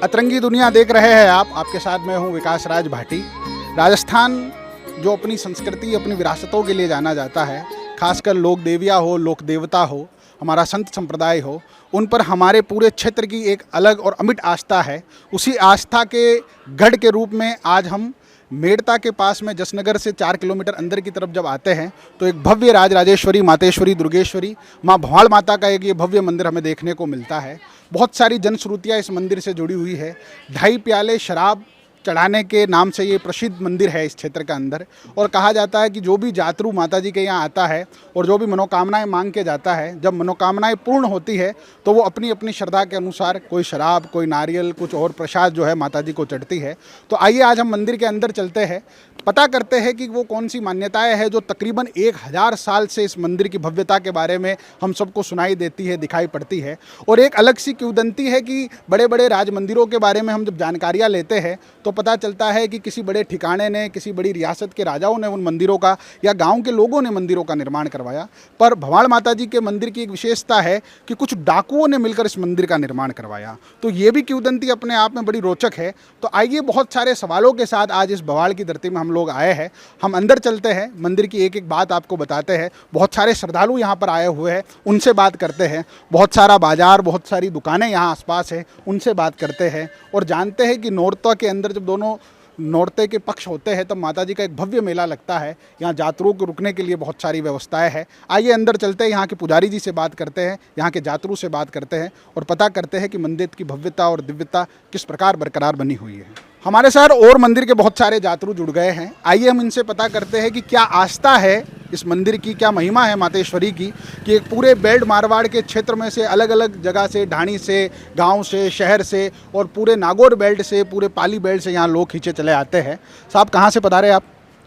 अतरंगी दुनिया देख रहे हैं आप, आपके साथ मैं हूं विकास राज भाटी। राजस्थान जो अपनी संस्कृति, अपनी विरासतों के लिए जाना जाता है, खासकर लोक देविया हो, लोक देवता हो, हमारा संत संप्रदाय हो, उन पर हमारे पूरे क्षेत्र की एक अलग और अमिट आस्था है। उसी आस्था के गढ़ के रूप में आज हम मेड़ता के पास में जसनगर से 4 किलोमीटर अंदर की तरफ जब आते हैं तो एक भव्य राजराजेश्वरी, मातेश्वरी, दुर्गेश्वरी, माँ भवाल माता का एक ये भव्य मंदिर हमें देखने को मिलता है। बहुत सारी जनश्रुतियाँ इस मंदिर से जुड़ी हुई है। 2.5 प्याले शराब चढ़ाने के नाम से ये प्रसिद्ध मंदिर है इस क्षेत्र के अंदर। और कहा जाता है कि जो भी जातरू माता जी के यहाँ आता है और जो भी मनोकामनाएं मांग के जाता है, जब मनोकामनाएं पूर्ण होती है तो वो अपनी अपनी श्रद्धा के अनुसार कोई शराब, कोई नारियल, कुछ और प्रसाद जो है माता जी को चढ़ती है। तो आइए आज हम मंदिर के अंदर चलते हैं, पता करते हैं कि वो कौन सी मान्यताएं हैं जो तकरीबन 1000 साल से इस मंदिर की भव्यता के बारे में हम सबको सुनाई देती है, दिखाई पड़ती है। और एक अलग सी किंवदंती है कि बड़े बड़े राज मंदिरों के बारे में हम जब जानकारियाँ लेते हैं तो पता चलता है कि किसी बड़े ठिकाने ने, किसी बड़ी रियासत के राजाओं ने उन मंदिरों का या गांव के लोगों ने मंदिरों का निर्माण करवाया। पर भवाल माता जी के मंदिर की एक विशेषता है कि कुछ डाकुओं ने मिलकर इस मंदिर का निर्माण करवाया। तो ये भी किंवदंती अपने आप में बड़ी रोचक है। तो आइए बहुत सारे सवालों के साथ आज इस भवाल की धरती में हम लोग आए हैं। हम अंदर चलते हैं, मंदिर की एक एक बात आपको बताते हैं। बहुत सारे श्रद्धालु यहाँ पर आए हुए हैं, उनसे बात करते हैं। बहुत सारा बाजार, बहुत सारी दुकानें यहाँ आसपास है, उनसे बात करते हैं और जानते हैं कि नौरता के अंदर जब दोनों नौरते के पक्ष होते हैं तब माता जी का एक भव्य मेला लगता है। यहाँ जातरुओं को रुकने के लिए बहुत सारी व्यवस्थाएं हैं। आइए अंदर चलते हैं, यहाँ के पुजारी जी से बात करते हैं, यहाँ के जातरू से बात करते हैं और पता करते हैं कि मंदिर की भव्यता और दिव्यता किस प्रकार बरकरार बनी हुई है। हमारे साथ और मंदिर के बहुत सारे जातरू जुड़ गए हैं। आइए हम इनसे पता करते हैं कि क्या आस्था है इस मंदिर की, क्या महिमा है मातेश्वरी की कि एक पूरे बेल्ट मारवाड़ के क्षेत्र में से, अलग अलग जगह से, ढाणी से, गांव से, शहर से और पूरे नागौर बेल्ट से, पूरे पाली बेल्ट से यहाँ लोग खींचे चले आते हैं। साहब कहाँ से पधारे आप?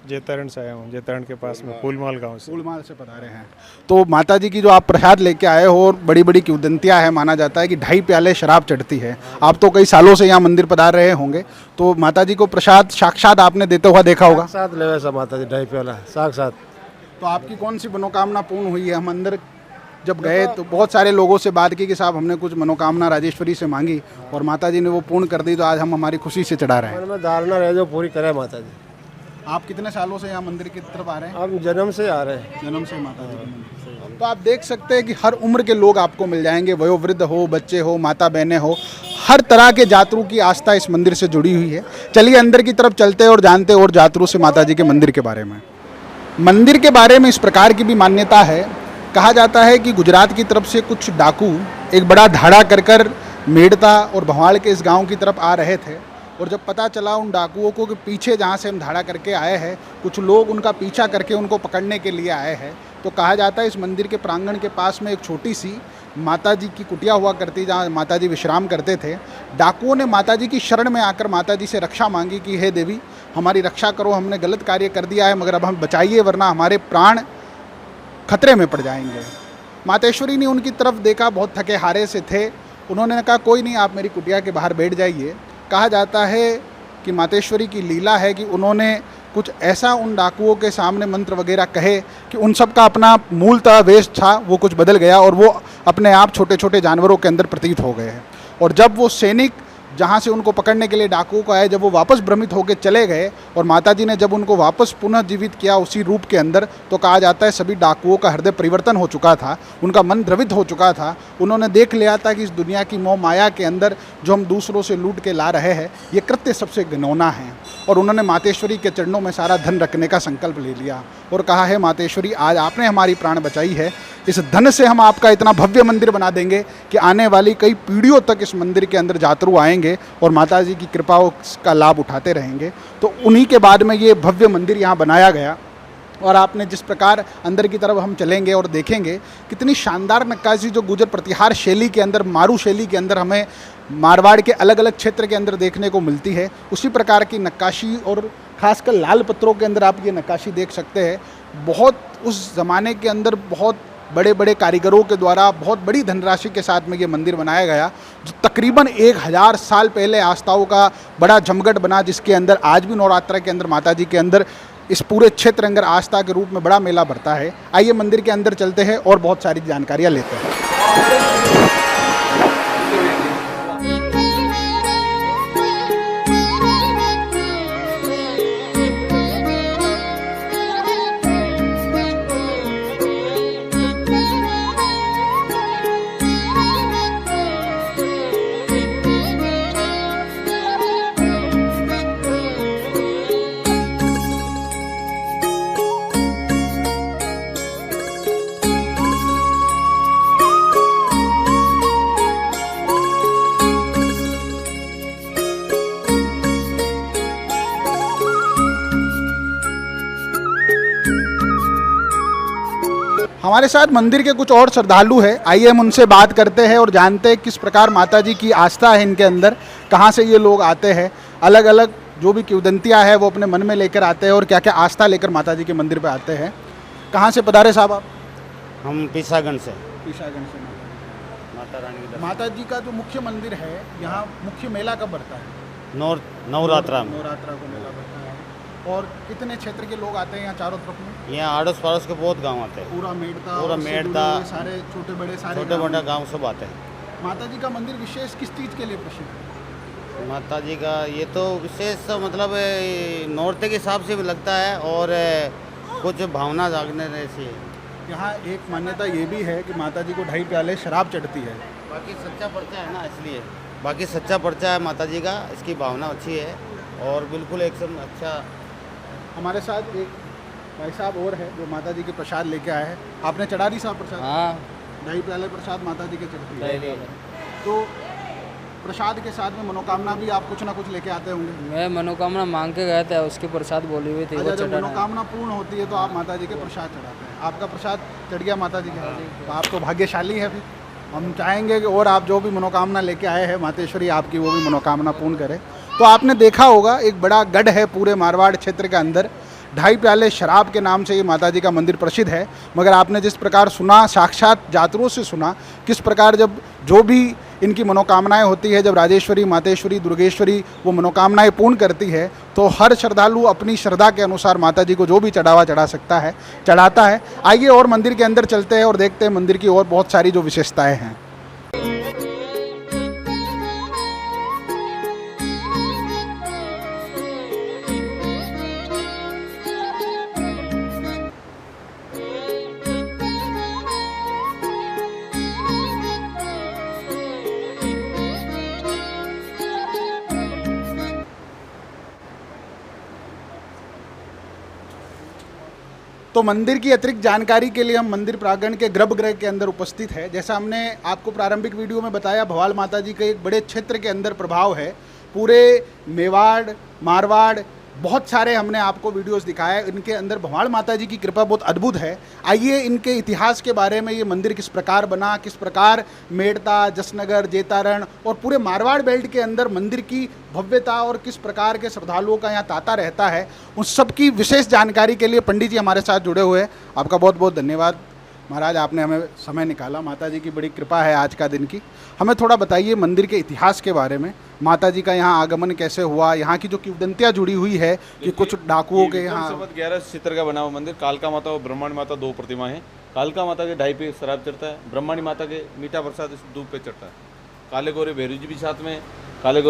जेतरण से आया हूँ, जेतरण के पास में फूलमाल गांव से। फूलमाल से पधारे हैं। तो माता जी की जो आप प्रसाद लेके आए हो और बड़ी बड़ी किंवदंतियाँ है, माना जाता है कि 2.5 प्याले शराब चढ़ती है। आप तो कई सालों से यहाँ मंदिर पधार रहे होंगे, तो माता जी को प्रसाद साक्षात आपने देते हुआ देखा होगा। साथ ले वैसा माता जी 2.5 प्याला साक्षात। तो आपकी कौन सी मनोकामना पूर्ण हुई है? हम अंदर जब गए तो बहुत सारे लोगों से बात की कि साहब हमने कुछ मनोकामना राजेश्वरी से मांगी और माता जी ने वो पूर्ण कर दी, तो आज हम हमारी खुशी से चढ़ा रहे हैं। मन में धारणा रहे जो पूरी करे माता जी। आप कितने सालों से यहाँ मंदिर की तरफ आ रहे हैं? हम जन्म से आ रहे हैं। जन्म से माता जी के मंदिर। तो आप देख सकते हैं कि हर उम्र के लोग आपको मिल जाएंगे, वयोवृद्ध हो, बच्चे हो, माता बहनें हो, हर तरह के जातरू की आस्था इस मंदिर से जुड़ी हुई है। चलिए अंदर की तरफ चलते हैं और जानते और जातरू से माता जी के मंदिर के बारे में। मंदिर के बारे में इस प्रकार की भी मान्यता है, कहा जाता है कि गुजरात की तरफ से कुछ डाकू एक बड़ा धाड़ा कर मेड़ता और भवाल के इस गांव की तरफ आ रहे थे और जब पता चला उन डाकुओं को कि पीछे जहाँ से हम धाड़ा करके आए हैं कुछ लोग उनका पीछा करके उनको पकड़ने के लिए आए हैं, तो कहा जाता है इस मंदिर के प्रांगण के पास में एक छोटी सी माता जी की कुटिया हुआ करती, जहाँ माता जी विश्राम करते थे। डाकुओं ने माता जी की शरण में आकर माता जी से रक्षा मांगी कि हे देवी हमारी रक्षा करो, हमने गलत कार्य कर दिया है मगर अब हम बचाइए वरना हमारे प्राण खतरे में पड़ जाएंगे। मातेश्वरी ने उनकी तरफ देखा, बहुत थके हारे से थे। उन्होंने कहा कोई नहीं, आप मेरी कुटिया के बाहर बैठ जाइए। कहा जाता है कि मातेश्वरी की लीला है कि उन्होंने कुछ ऐसा उन डाकुओं के सामने मंत्र वगैरह कहे कि उन सब का अपना मूलतः वेश था वो कुछ बदल गया और वो अपने आप छोटे छोटे जानवरों के अंदर प्रतीत हो गए हैं। और जब वो सैनिक जहाँ से उनको पकड़ने के लिए डाकुओं को आए, जब वो वापस भ्रमित होकर चले गए और माता जी ने जब उनको वापस पुनः जीवित किया उसी रूप के अंदर, तो कहा जाता है सभी डाकुओं का हृदय परिवर्तन हो चुका था, उनका मन द्रवित हो चुका था। उन्होंने देख लिया था कि इस दुनिया की मोह माया के अंदर जो हम दूसरों से लूट के ला रहे हैं ये कृत्य सबसे घिनौना है। और उन्होंने मातेश्वरी के चरणों में सारा धन रखने का संकल्प ले लिया और कहा है मातेश्वरी आज आपने हमारी प्राण बचाई है, इस धन से हम आपका इतना भव्य मंदिर बना देंगे कि आने वाली कई पीढ़ियों तक इस मंदिर के अंदर जातरू आएंगे और माता जी की कृपाओं का लाभ उठाते रहेंगे। तो उन्हीं के बाद में ये भव्य मंदिर यहाँ बनाया गया। और आपने जिस प्रकार अंदर की तरफ हम चलेंगे और देखेंगे कितनी शानदार नक्काशी जो गुजर प्रतिहार शैली के अंदर, मारू शैली के अंदर हमें मारवाड़ के अलग अलग क्षेत्र के अंदर देखने को मिलती है, उसी प्रकार की नक्काशी और खासकर लाल पत्थरों के अंदर आप ये नक्काशी देख सकते हैं। बहुत उस ज़माने के अंदर बहुत बड़े बड़े कारीगरों के द्वारा बहुत बड़ी धनराशि के साथ में ये मंदिर बनाया गया, जो तकरीबन 1000 साल पहले आस्थाओं का बड़ा जमघट बना, जिसके अंदर आज भी नवरात्र के अंदर माता जी के अंदर इस पूरे क्षेत्र अंदर आस्था के रूप में बड़ा मेला भरता है। आइए मंदिर के अंदर चलते हैं और बहुत सारी जानकारियाँ लेते हैं। हमारे साथ मंदिर के कुछ और श्रद्धालु हैं, आइए हम उनसे बात करते हैं और जानते हैं किस प्रकार माता जी की आस्था है इनके अंदर, कहाँ से ये लोग आते हैं, अलग अलग जो भी किंवदंतियाँ है वो अपने मन में लेकर आते हैं और क्या क्या आस्था लेकर माता जी के मंदिर पे आते हैं। कहाँ से पधारे साहब आप? हम पीसागंज से ईशागंज से। माता रानी के दर्शन माता जी का जो मुख्य मंदिर है यहाँ मुख्य मेला कब बढ़ता है? नवरात्रा में नवरात्रा को मेला बढ़ता है। और कितने क्षेत्र के लोग आते हैं यहाँ चारों तरफ में? यहाँ आड़ोस पड़ोस के बहुत गांव आते हैं, पूरा मेड़ता, पूरा उससे मेड़ता, जुड़े हुए सारे छोटे बड़े सारे छोटे गाँव मोटे हैं। गांव सब आते हैं। माता जी का मंदिर विशेष किस चीज़ के लिए प्रसिद्ध है? माता जी का ये तो विशेष मतलब नौरते के हिसाब से भी लगता है और कुछ भावना जागने जैसी है। यहाँ एक मान्यता ये भी है कि माता जी को 2.5 प्याले शराब चढ़ती है। बाकी सच्चा पर्चा है ना, इसलिए बाकी सच्चा पर्चा है माता जी का, इसकी भावना अच्छी है और बिल्कुल एकदम अच्छा। हमारे साथ एक भाई साहब और है जो माता जी के प्रसाद लेके आए हैं। आपने चढ़ा दी साहब प्रसाद? हाँ 2.5 प्याले प्रसाद माता जी के चढ़ती है। सही है। तो प्रसाद के साथ में मनोकामना भी आप कुछ ना कुछ लेके आते होंगे। मैं मनोकामना मांग के गया था, उसकी प्रसाद बोली हुई थी अच्छा, वो जब चढ़ाना। मनोकामना पूर्ण होती है तो आप माता जी के प्रसाद चढ़ाते हैं। आपका प्रसाद चढ़ गया माता जी के, तो आप तो भाग्यशाली है। फिर हम चाहेंगे कि और आप जो भी मनोकामना लेके आए हैं मातेश्वरी आपकी वो भी मनोकामना पूर्ण करे। तो आपने देखा होगा एक बड़ा गढ़ है पूरे मारवाड़ क्षेत्र के अंदर, 2.5 प्याले शराब के नाम से ये माता जी का मंदिर प्रसिद्ध है। मगर आपने जिस प्रकार सुना, साक्षात यात्रियों से सुना, किस प्रकार जब जो भी इनकी मनोकामनाएं होती है, जब राजेश्वरी, मातेश्वरी, दुर्गेश्वरी वो मनोकामनाएं पूर्ण करती है तो हर श्रद्धालु अपनी श्रद्धा के अनुसार माता जी को जो भी चढ़ावा चढ़ा सकता है, चढ़ाता है। आइए और मंदिर के अंदर चलते हैं और देखते हैं मंदिर की और बहुत सारी जो विशेषताएँ हैं। तो मंदिर की अतिरिक्त जानकारी के लिए हम मंदिर प्रांगण के गर्भगृह के अंदर उपस्थित है। जैसा हमने आपको प्रारंभिक वीडियो में बताया, भवाल माता जी के एक बड़े क्षेत्र के अंदर प्रभाव है। पूरे मेवाड़, मारवाड़, बहुत सारे हमने आपको वीडियोस दिखाए। इनके अंदर भवाल माता जी की कृपा बहुत अद्भुत है। आइए इनके इतिहास के बारे में, ये मंदिर किस प्रकार बना, किस प्रकार मेड़ता, जसनगर, जेतारण और पूरे मारवाड़ बेल्ट के अंदर मंदिर की भव्यता और किस प्रकार के श्रद्धालुओं का यहाँ तांता रहता है, उन सब की विशेष जानकारी के लिए पंडित जी हमारे साथ जुड़े हुए हैं। आपका बहुत बहुत धन्यवाद महाराज, आपने हमें समय निकाला। माता जी की बड़ी कृपा है आज का दिन की। हमें थोड़ा बताइए मंदिर के इतिहास के बारे में, माता जी का यहाँ आगमन कैसे हुआ, यहाँ की जो किंवदंतियाँ जुड़ी हुई है कि कुछ डाकुओं के यहाँ। 11 चित्र का बना हुआ मंदिर। कालका माता और ब्रह्मांड माता 2 प्रतिमा हैं। कालका माता के 2.5 पे शराब चढ़ता है, ब्रह्मांडी माता के मीठा प्रसाद इस दूध पे चढ़ता है। काले गोरे भैरू जी भी साथ में, काले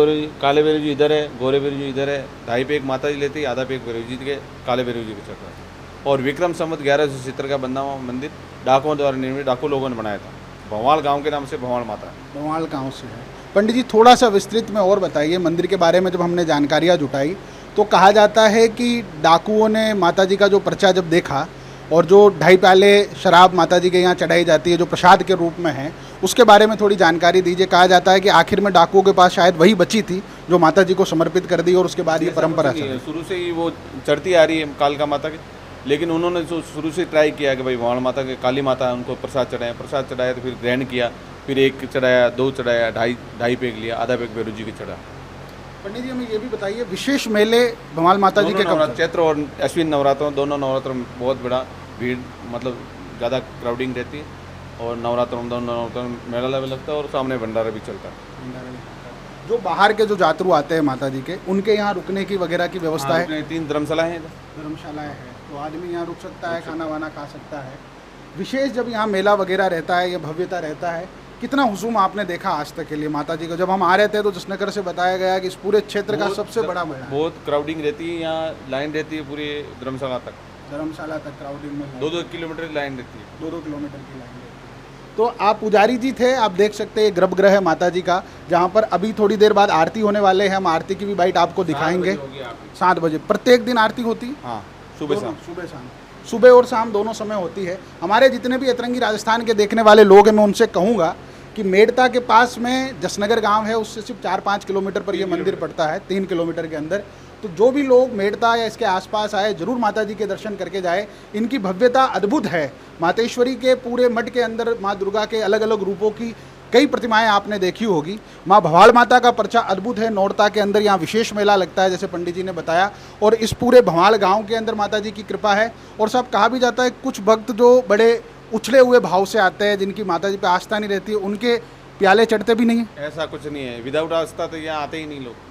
भैरू जी इधर है, गोरे भैरू जी इधर है। 2.5 पे एक माता जी लेती है, आधा पे एक भैरू जी के, काले भैरू जी पे चढ़ता है। और विक्रम संवत 1100 चित्र का बना हुआ मंदिर डाकुओं द्वारा निर्मित, डाकू लोगों ने बनाया था। भवाल गांव के नाम से भवाल माता है। भवाल गांव से है। पंडित जी थोड़ा सा विस्तृत में और बताइए मंदिर के बारे में। जब हमने जानकारियाँ जुटाई तो कहा जाता है कि डाकुओं ने माता जी का जो पर्चा जब देखा और जो 2.5 प्याले शराब माता जी के यहाँ चढ़ाई जाती है जो प्रसाद के रूप में है, उसके बारे में थोड़ी जानकारी दीजिए। कहा जाता है कि आखिर में डाकुओं के पास शायद वही बची थी जो माता जी को समर्पित कर दी और उसके बाद ये परंपरा चली। शुरू से ही वो चढ़ती आ रही है कालका माता की, लेकिन उन्होंने जो शुरू से ट्राई किया कि भाई भवाल माता के, काली माता है, उनको प्रसाद चढ़ाया तो फिर ग्रहण किया, फिर 1 चढ़ाया, 2 चढ़ाया, 2.5 पेग लिया, आधा पेग भैरू जी की चढ़ा। पंडित जी हमें ये भी बताइए विशेष मेले भवाल माता जी के कब? चैत्र और अश्विन नवरात्रों, दोनों नवरात्रों में बहुत बड़ा भीड़, मतलब ज़्यादा क्राउडिंग रहती है। और नवरात्रों में दोनों नवरात्रों में मेला भी लगता है और सामने भंडारा भी चलता है। जो बाहर के जो यात्रु आते हैं माता जी के, उनके यहाँ रुकने की वगैरह की व्यवस्था है? 3 धर्मशालाएँ हैं। धर्मशालाएँ हैं तो आदमी यहाँ रुक सकता है, खाना वाना खा सकता है। विशेष जब यहाँ मेला वगैरह रहता है, ये भव्यता रहता है, कितना हुजूम आपने देखा आज तक के लिए माता जी को? जब हम आ रहे थे तो जसनगर से बताया गया कि इस पूरे क्षेत्र का सबसे बड़ा मेला है। बहुत क्राउडिंग रहती है, यहाँ लाइन रहती है पूरी धर्मशाला तक। धर्मशाला तक क्राउडिंग में 2-2 किलोमीटर की लाइन रहती है। 2-2 किलोमीटर की लाइन रहती है। तो आप पुजारी जी थे, आप देख सकते हैं गर्भगृह है माता जी का, जहाँ पर अभी थोड़ी देर बाद आरती होने वाले हैं। हम आरती की भी बाइट आपको दिखाएंगे। 7 बजे प्रत्येक दिन आरती होती है? हाँ, सुबह शाम। सुबह और शाम दोनों समय होती है। हमारे जितने भी अतरंगी राजस्थान के देखने वाले लोग हैं, मैं उनसे कहूँगा कि मेड़ता के पास में जसनगर गांव है, उससे सिर्फ 4-5 किलोमीटर पर ये मंदिर पड़ता है, 3 किलोमीटर के अंदर। तो जो भी लोग मेड़ता या इसके आसपास आए जरूर माता जी के दर्शन करके जाए। इनकी भव्यता अद्भुत है। मातेश्वरी के पूरे मठ के अंदर माँ दुर्गा के अलग अलग रूपों की कई प्रतिमाएं आपने देखी होगी। माँ भवाड़ माता का पर्चा अद्भुत है। नौरता के अंदर यहाँ विशेष मेला लगता है जैसे पंडित जी ने बताया, और इस पूरे भवाड़ गांव के अंदर माता जी की कृपा है। और सब कहा भी जाता है कुछ भक्त जो बड़े उछले हुए भाव से आते हैं, जिनकी माता जी पे आस्था नहीं रहती, उनके प्याले चढ़ते भी नहीं है। ऐसा कुछ नहीं है, विदाउट आस्था तो यहाँ आते ही नहीं लोग।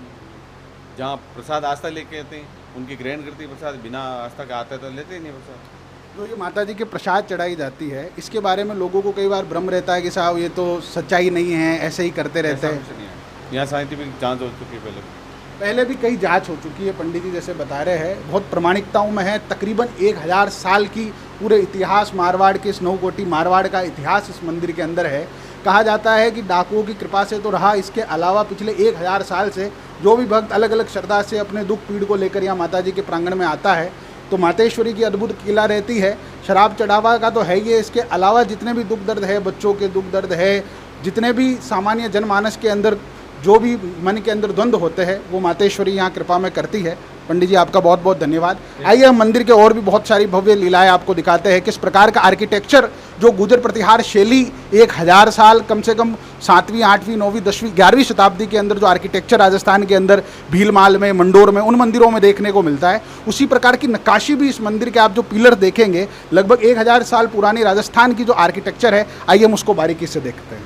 जहाँ प्रसाद आस्था लेके आते हैं उनकी ग्रहण करती है प्रसाद, बिना आस्था के आते तो लेते ही नहीं प्रसाद। जो ये माता जी के प्रसाद चढ़ाई जाती है, इसके बारे में लोगों को कई बार भ्रम रहता है कि साहब ये तो सच्चाई नहीं है, ऐसे ही करते रहते ऐसा हैं। कुछ नहीं है, यहाँ साइंटिफिक जांच हो चुकी है पहले भी कई जांच हो चुकी है, पंडित जी जैसे बता रहे हैं, बहुत प्रमाणिकताओं में है। तकरीबन 1000 साल की पूरे इतिहास, मारवाड़ के इस नौकोटी मारवाड़ का इतिहास इस मंदिर के अंदर है। कहा जाता है कि डाकुओं की कृपा से तो रहा, इसके अलावा पिछले 1000 साल से जो भी भक्त अलग अलग श्रद्धा से अपने दुख पीड़ को लेकर यहाँ माता जी के प्रांगण में आता है तो मातेश्वरी की अद्भुत किला रहती है। शराब चढ़ावा का तो है ही है, इसके अलावा जितने भी दुख दर्द है, बच्चों के दुख दर्द है, जितने भी सामान्य जनमानस के अंदर जो भी मन के अंदर द्वंद्व होते हैं, वो मातेश्वरी यहाँ कृपा में करती है। पंडित जी आपका बहुत बहुत धन्यवाद। आइए हम मंदिर के और भी बहुत सारी भव्य लीलाएं आपको दिखाते हैं, किस प्रकार का आर्किटेक्चर, जो गुजर प्रतिहार शैली 1000 साल कम से कम 7वीं 8वीं 9वीं 10वीं 11वीं शताब्दी के अंदर जो आर्किटेक्चर राजस्थान के अंदर भीलमाल में, मंडोर में, उन मंदिरों में देखने को मिलता है, उसी प्रकार की नक्काशी भी इस मंदिर के आप जो पिलर देखेंगे लगभग 1000 साल पुरानी राजस्थान की जो आर्किटेक्चर है, आइए हम उसको बारीकी से देखते हैं।